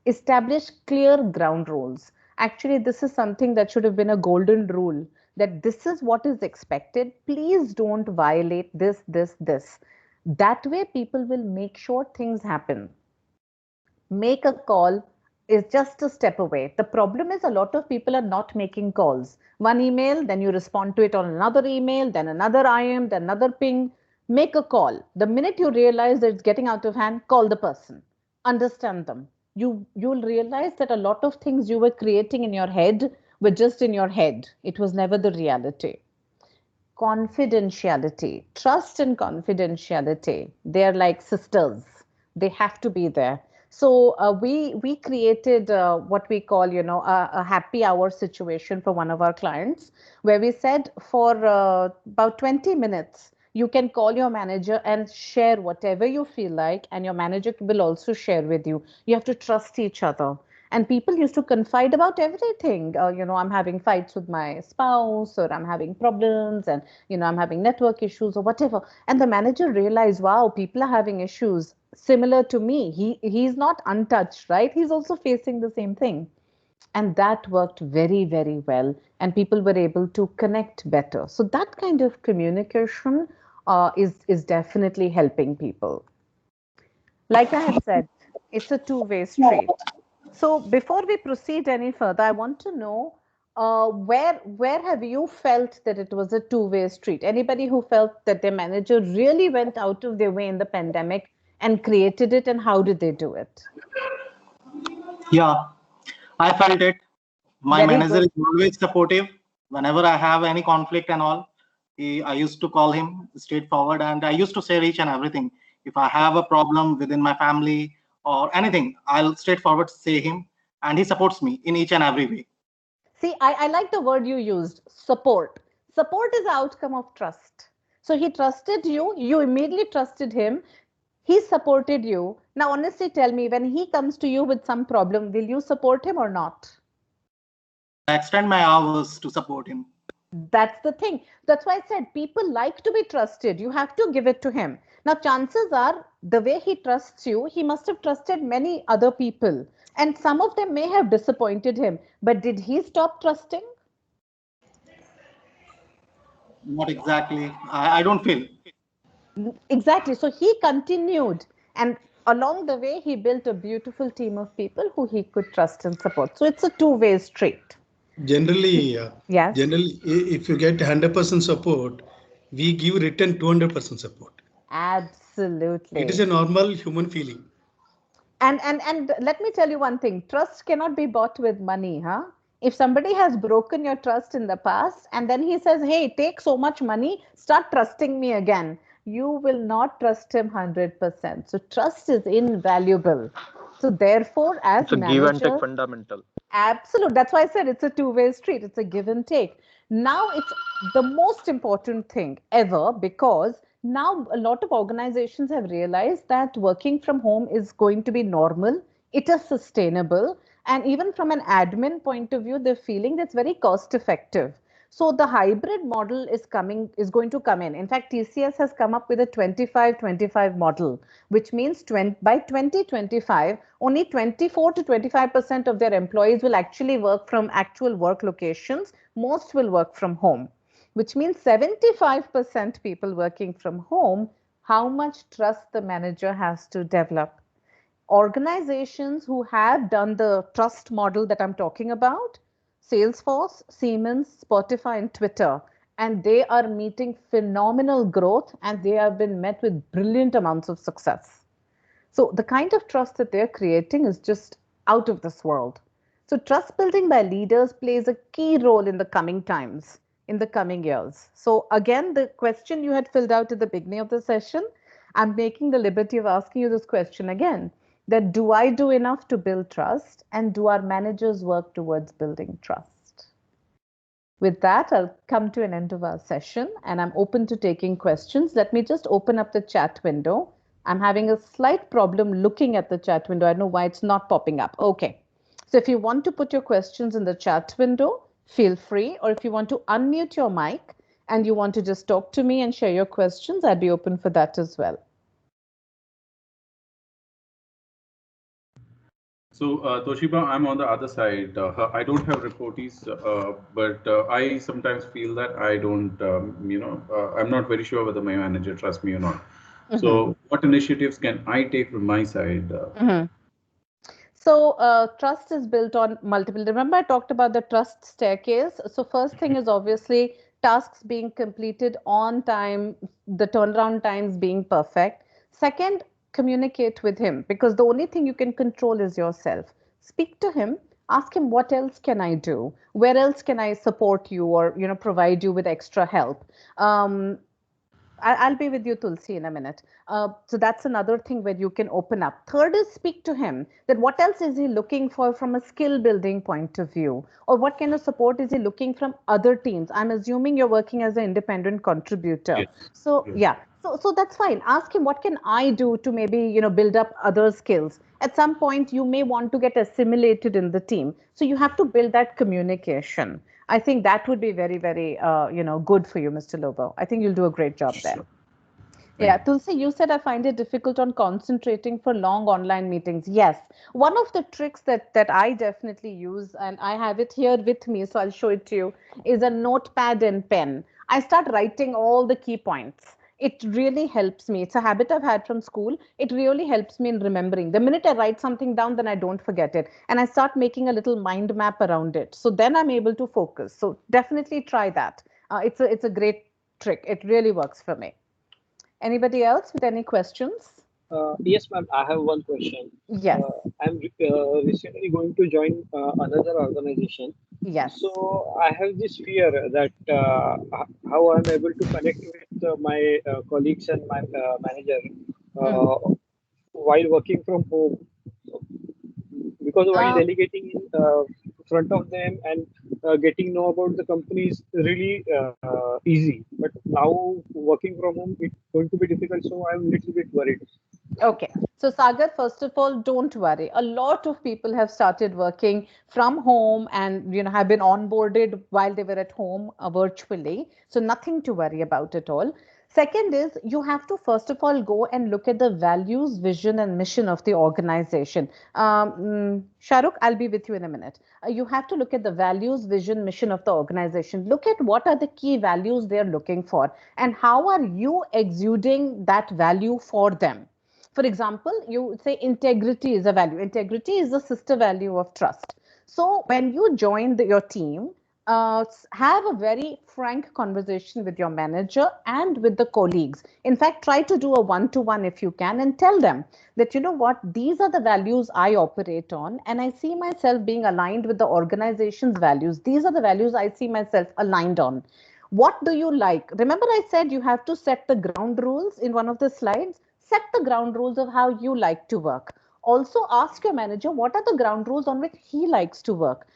Establish clear ground rules. Actually, this is something that should have been a golden rule, that this is what is expected. Please don't violate this, this, this. That way, people will make sure things happen. Make a call is just a step away. The problem is a lot of people are not making calls. One email, then you respond to it on another email, then another IM, then another ping. Make a call. The minute you realize that it's getting out of hand, call the person. Understand them. You'll realize that a lot of things you were creating in your head were just in your head. It was never the reality. Confidentiality, trust and confidentiality, they're like sisters. They have to be there. So we created what we call, a happy hour situation for one of our clients, where we said for about 20 minutes you can call your manager and share whatever you feel like, and your manager will also share with you. You have to trust each other. And people used to confide about everything. I'm having fights with my spouse, or I'm having problems, and I'm having network issues or whatever. And the manager realized, wow, people are having issues similar to me. He's not untouched, right? He's also facing the same thing. And that worked very, very well. And people were able to connect better. So that kind of communication is definitely helping people. Like I had said, it's a two-way street. So before we proceed any further, I want to know where have you felt that it was a two-way street? Anybody who felt that their manager really went out of their way in the pandemic and created it, and how did they do it? Yeah, I felt it. My Very manager good. is always supportive. Whenever I have any conflict and all, I used to call him straightforward, and I used to say each and everything. If I have a problem within my family or anything, I'll straightforward say him, and he supports me in each and every way. See, I like the word you used, support. Support is the outcome of trust. So he trusted you, you immediately trusted him, he supported you. Now, honestly, tell me, when he comes to you with some problem, will you support him or not? I extend my hours to support him. That's the thing. That's why I said people like to be trusted. You have to give it to him. Now, chances are the way he trusts you, he must have trusted many other people. And some of them may have disappointed him. But did he stop trusting? Not exactly. I don't feel. Exactly. So he continued. And along the way, he built a beautiful team of people who he could trust and support. So it's a two-way street. Generally, Yes. if you get 100% support, we give return 200% support. It is Absolutely. a normal human feeling. And let me tell you one thing, trust cannot be bought with money, huh? If somebody has broken your trust in the past and then he says, hey, take so much money, start trusting me again, you will not trust him 100%. So trust is invaluable. So therefore, as It's a give and take managers, fundamental. absolute. That's why I said it's a two-way street. It's a give and take. Now it's the most important thing ever, because now a lot of organizations have realized that working from home is going to be normal. It is sustainable. And even from an admin point of view, they're feeling that's very cost effective. So the hybrid model is going to come in. In fact, TCS has come up with a 25-25 model, which means by 2025, only 24 to 25% of their employees will actually work from actual work locations. Most will work from home, which means 75% people working from home. How much trust the manager has to develop? Organizations who have done the trust model that I'm talking about, Salesforce, Siemens, Spotify, and Twitter, and they are meeting phenomenal growth, and they have been met with brilliant amounts of success. So the kind of trust that they're creating is just out of this world. So trust building by leaders plays a key role in the coming times, in the coming years. So again, the question you had filled out at the beginning of the session, I'm making the liberty of asking you this question again, that do I do enough to build trust, and do our managers work towards building trust? With that, I'll come to an end of our session and I'm open to taking questions. Let me just open up the chat window. I'm having a slight problem looking at the chat window. I don't know why it's not popping up. Okay. So if you want to put your questions in the chat window, feel free. Or if you want to unmute your mic and you want to just talk to me and share your questions, I'd be open for that as well. So, Toshiba, I'm on the other side. I don't have reportees, but I sometimes feel that I don't, I'm not very sure whether my manager trusts me or not. So, what initiatives can I take from my side? So trust is built on multiple. Remember, I talked about the trust staircase. So first thing is obviously tasks being completed on time, the turnaround times being perfect. Second, communicate with him, because the only thing you can control is yourself. Speak to him. Ask him, what else can I do? Where else can I support you, or provide you with extra help? I'll be with you, Tulsi, in a minute. So that's another thing where you can open up. Third is speak to him, that what else is he looking for from a skill building point of view, or what kind of support is he looking from other teams? I'm assuming you're working as an independent contributor. Yes. So Yes. yeah, so that's fine. Ask him, what can I do to maybe build up other skills? At some point, you may want to get assimilated in the team, so you have to build that communication. I think that would be very, very, good for you, Mr. Lobo. I think you'll do a great job there. Sure. Yeah, Tulsi, you said I find it difficult on concentrating for long online meetings. Yes, one of the tricks that I definitely use, and I have it here with me, so I'll show it to you, is a notepad and pen. I start writing all the key points. It really helps me. It's a habit I've had from school. It really helps me in remembering. The minute I write something down, then I don't forget it. And I start making a little mind map around it. So then I'm able to focus. So definitely try that. It's a great trick. It really works for me. Anybody else with any questions? Yes, ma'am. I have one question. Yes, I'm recently going to join another organization. yes. So I have this fear that how I'm able to connect with my colleagues and my manager uh, while working from home. Because while Um, delegating in front of them and getting know about the company is really easy, but now working from home it's going to be difficult, so I'm a little bit worried. Okay. So, Sagar, first of all, don't worry. A lot of people have started working from home and have been onboarded while they were at home virtually. So, nothing to worry about at all. Second is you have to first of all go and look at the values, vision, and mission of the organization. Shahrukh, I'll be with you in a minute. You have to look at the values, vision, mission of the organization. Look at what are the key values they're looking for, and how are you exuding that value for them. For example, you say integrity is a value. Integrity is the sister value of trust. So when you join your team, have a very frank conversation with your manager and with the colleagues. In fact, try to do a one-to-one if you can, and tell them that, you know what, these are the values I operate on, and I see myself being aligned with the organization's values. These are the values I see myself aligned on. What do you like? Remember, I said you have to set the ground rules in one of the slides. Set the ground rules of how you like to work. Also, ask your manager what are the ground rules on which he likes to work.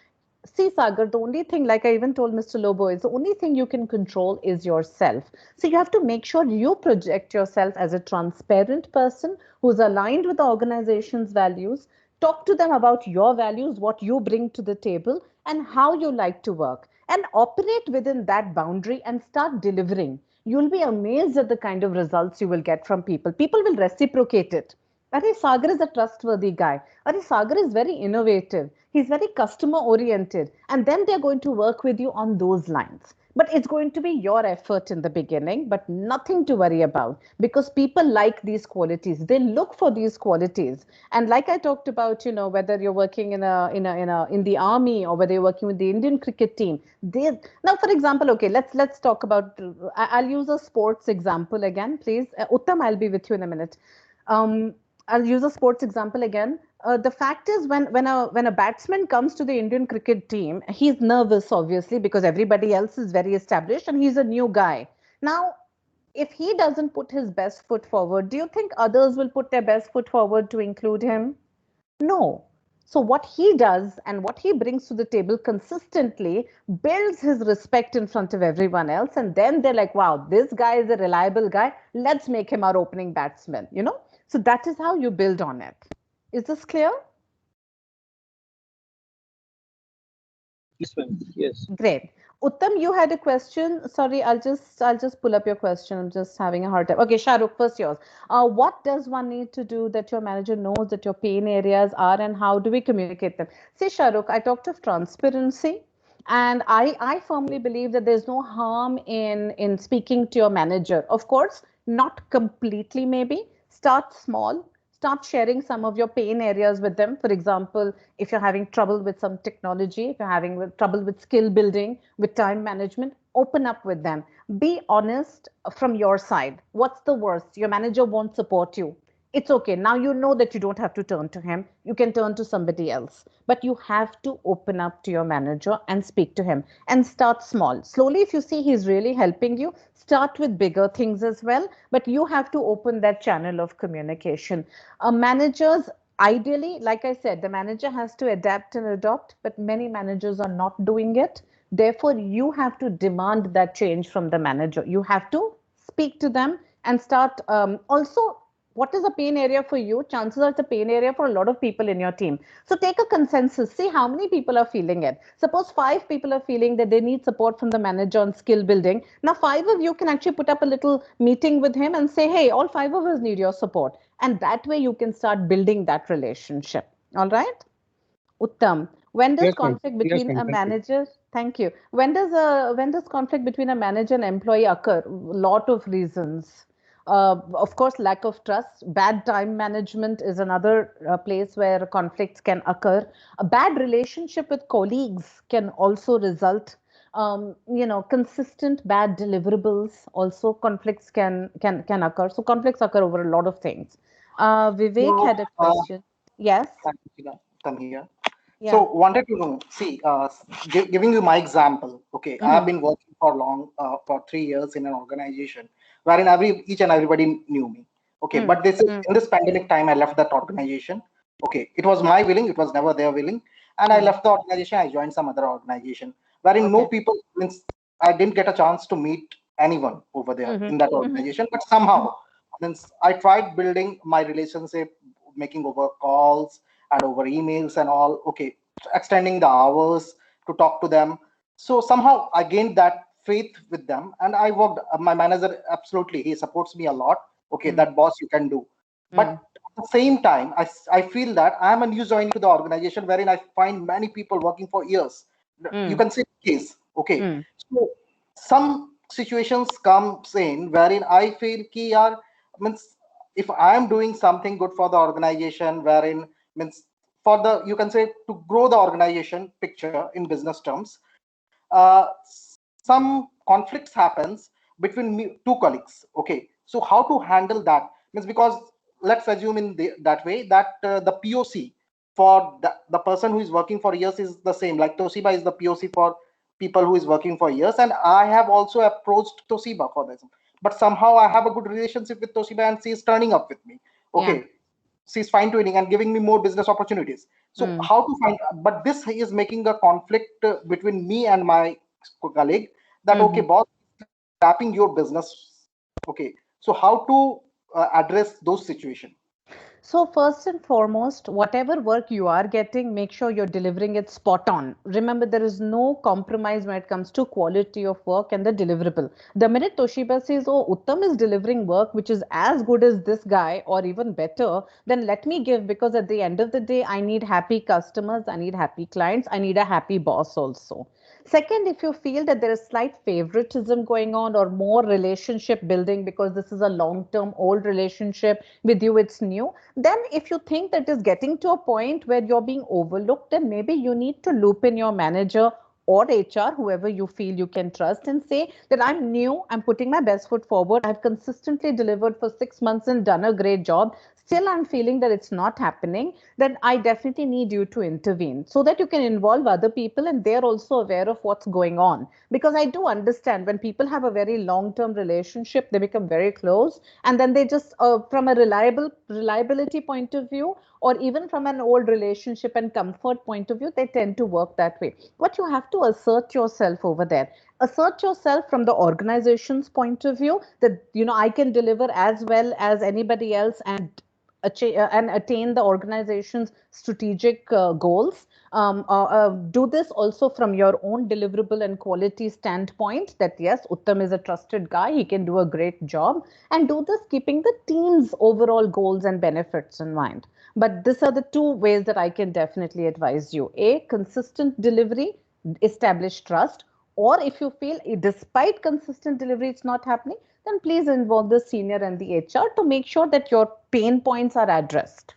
See, Sagar, the only thing, like I even told Mr. Lobo, is the only thing you can control is yourself. So you have to make sure you project yourself as a transparent person who's aligned with the organization's values. Talk to them about your values, what you bring to the table, and how you like to work. And operate within that boundary and start delivering. You'll be amazed at the kind of results you will get from people. People will reciprocate it. Are Sagar is a trustworthy guy. Are Sagar is very innovative. He's very customer oriented. And then they're going to work with you on those lines. But it's going to be your effort in the beginning, but nothing to worry about, because people like these qualities. They look for these qualities. And like I talked about, whether you're working in the army or whether you're working with the Indian cricket team, now, for example, okay, let's talk about. I'll use a sports example again, please. Uttam, I'll be with you in a minute. I'll use a sports example again. The fact is, when a batsman comes to the Indian cricket team, he's nervous, obviously, because everybody else is very established and he's a new guy. Now, if he doesn't put his best foot forward, do you think others will put their best foot forward to include him? No. So what he does and what he brings to the table consistently builds his respect in front of everyone else. And then they're like, wow, this guy is a reliable guy. Let's make him our opening batsman, you know? So that is how you build on it. Is this clear? Yes, ma'am. Yes. Great. Uttam, you had a question. Sorry, I'll just pull up your question. I'm just having a hard time. Okay, Shahrukh, first yours. What does one need to do that your manager knows that your pain areas are, and how do we communicate them? See, Shahrukh, I talked of transparency, and I firmly believe that there's no harm in speaking to your manager. Of course, not completely maybe. Start small. Start sharing some of your pain areas with them. For example, if you're having trouble with some technology, if you're having trouble with skill building, with time management, open up with them. Be honest from your side. What's the worst? Your manager won't support you. It's okay. Now you know that you don't have to turn to him. You can turn to somebody else. But you have to open up to your manager and speak to him and start small. Slowly, if you see he's really helping you, start with bigger things as well. But you have to open that channel of communication. Managers, ideally, like I said, the manager has to adapt and adopt, but many managers are not doing it. Therefore, you have to demand that change from the manager. You have to speak to them and start. Also, what is a pain area for you? Chances are it's a pain area for a lot of people in your team. So take a consensus. See how many people are feeling it. Suppose 5 people are feeling that they need support from the manager on skill building. Now, 5 of you can actually put up a little meeting with him and say, hey, all 5 of us need your support. And that way you can start building that relationship. All right? Uttam. When does Yes, ma'am. conflict Yes, between ma'am. a Thank you. manager, thank you. When does conflict between a manager and employee occur? Lot of reasons. Of course, lack of trust. Bad time management is another place where conflicts can occur. A bad relationship with colleagues can also result. Consistent bad deliverables, also conflicts can occur. So conflicts occur over a lot of things. Vivek So, had a question. Yes. thank you, Shila. Come here. So, Yeah. wanted to know. See, giving you my example. Okay, I have Mm-hmm. been working for 3 years in an organization wherein each and everybody knew me. Okay, but this is in this pandemic time, I left that organization. Okay, it was my willing. It was never their willing, and I left the organization. I joined some other organization wherein no Okay. people means I didn't get a chance to meet anyone over there Mm-hmm. in that Mm-hmm. organization. But somehow, means I tried building my relationship, making over calls and over emails and all. Okay, extending the hours to talk to them. So somehow I gained that faith with them, and I worked. My manager absolutely he supports me a lot. Okay, Mm, that boss you can do, but mm, at the same time, I feel that I am a new joinee to the organization wherein I find many people working for years. You mm, can say case. Okay, mm, so some situations comes in wherein I feel ki yaar, means if I am doing something good for the organization, wherein means for the you can say to grow the organization picture in business terms, some conflicts happens between two colleagues. Okay, so how to handle that means because let's assume in that way that the POC for the person who is working for years is the same. Like Toshiba is the POC for people who is working for years, and I have also approached Toshiba for this. But somehow I have a good relationship with Toshiba, and she is turning up with me. yeah. Okay, she's fine tuning and giving me more business opportunities. So Mm. how to find? But this is making a conflict between me and my colleague. That okay, Mhm. boss, tapping your business. Okay, so how to address those situations? So first and foremost, whatever work you are getting, make sure you're delivering it spot on. Remember, there is no compromise when it comes to quality of work and the deliverable. The minute Toshiba says, "Oh, Uttam is delivering work which is as good as this guy or even better," then let me give, because at the end of the day, I need happy customers, I need happy clients, I need a happy boss also. Second, if you feel that there is slight favoritism going on or more relationship building because this is a long term old relationship, with you it's new, then if you think that is getting to a point where you're being overlooked, then maybe you need to loop in your manager or HR, whoever you feel you can trust, and say that I'm new, I'm putting my best foot forward, I've consistently delivered for 6 months and done a great job. still I'm feeling that it's not happening, then I definitely need you to intervene so that you can involve other people and they're also aware of what's going on. Because I do understand when people have a very long-term relationship, they become very close, and then they just, from a reliability point of view, or even from an old relationship and comfort point of view, they tend to work that way. But you have to assert yourself over there. Assert yourself from the organization's point of view that, I can deliver as well as anybody else and attain the organization's strategic goals. Do this also from your own deliverable and quality standpoint that yes, Uttam is a trusted guy, he can do a great job, and do this keeping the team's overall goals and benefits in mind. But these are the two ways that I can definitely advise you. A, consistent delivery, establish trust, or if you feel despite consistent delivery it's not happening, then please involve the senior and the HR to make sure that your pain points are addressed.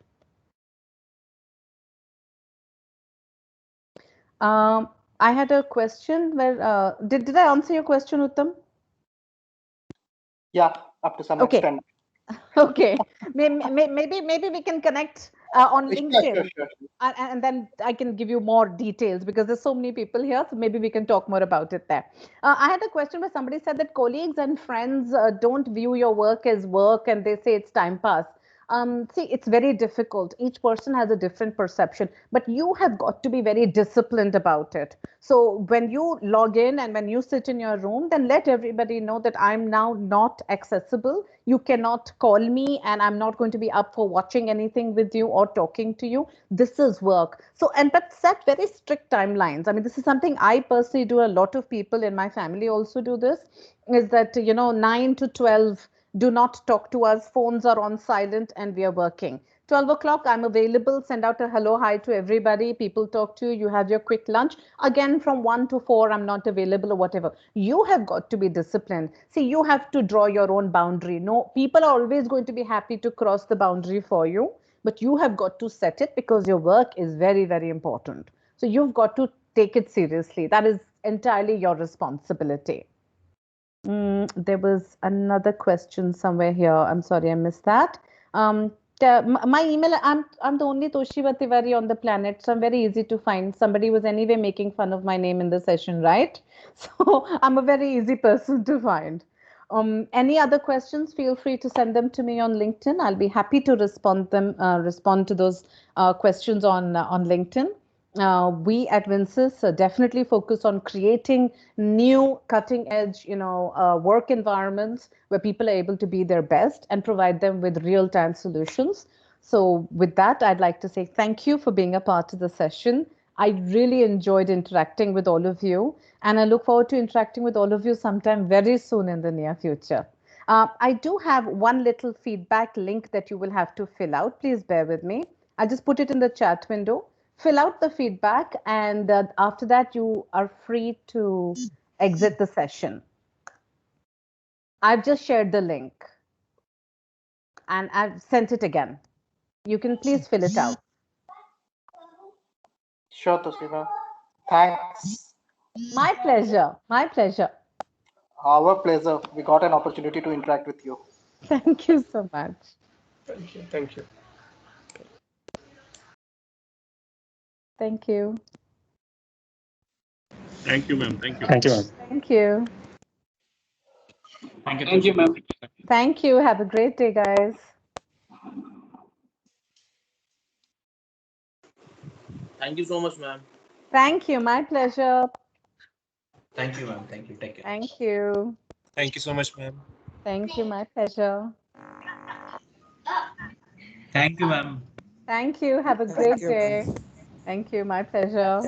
I had a question where, did I answer your question, Uttam? Yeah, up to some extent. Okay, maybe we can connect on LinkedIn, Sure. and then I can give you more details because there's so many people here, so maybe we can talk more about it there. I had a question where somebody said that colleagues and friends don't view your work as work and they say it's time pass. See, it's very difficult. Each person has a different perception, but you have got to be very disciplined about it. So when you log in and when you sit in your room, then let everybody know that I'm now not accessible. You cannot call me and I'm not going to be up for watching anything with you or talking to you. This is work. So, but set very strict timelines. I mean, this is something I personally do. A lot of people in my family also do this, is that, 9 to 12, do not talk to us. Phones are on silent and we are working. 12 o'clock, I'm available. Send out a hello, hi to everybody. People talk to you. You have your quick lunch. Again, from 1 to 4, I'm not available or whatever. You have got to be disciplined. See, you have to draw your own boundary. No, people are always going to be happy to cross the boundary for you, but you have got to set it because your work is very, very important. So you've got to take it seriously. That is entirely your responsibility. There was another question somewhere here. I'm sorry, I missed that. My email, I'm the only Toshiba Tewari on the planet, so I'm very easy to find. Somebody was anyway making fun of my name in the session, right? So I'm a very easy person to find. Any other questions, feel free to send them to me on LinkedIn. I'll be happy to respond to those questions on LinkedIn. We at Vinsys definitely focus on creating new cutting edge, work environments where people are able to be their best and provide them with real time solutions. So with that, I'd like to say thank you for being a part of the session. I really enjoyed interacting with all of you, and I look forward to interacting with all of you sometime very soon in the near future. I do have one little feedback link that you will have to fill out. Please bear with me. I'll just put it in the chat window. Fill out the feedback, and after that, you are free to exit the session. I've just shared the link, and I've sent it again. You can please fill it out. Sure, Toshiba. Thanks. My pleasure. My pleasure. Our pleasure. We got an opportunity to interact with you. Thank you so much. Thank you. Thank you. Thank you. Thank you, ma'am. Thank you. Thank you, ma'am. Thank you. Thank you, ma'am. Thank you. Have a great day, guys. Thank you so much, ma'am. Thank you. My pleasure. Thank you, ma'am. Thank you. Take care. Thank you. Thank you so much, ma'am. Thank you. My pleasure. Thank you, ma'am. Thank you. Have a great day. Thank you. My pleasure.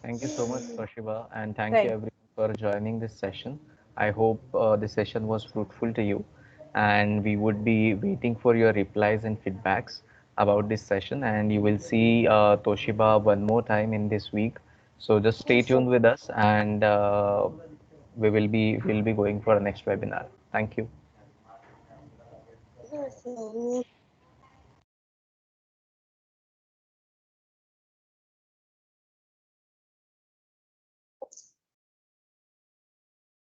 Thank you so much, Toshiba, and thank you everyone for joining this session. I hope this session was fruitful to you, and we would be waiting for your replies and feedbacks about this session. And you will see Toshiba one more time in this week. So just stay tuned with us, and we'll be going for our next webinar. Thank you.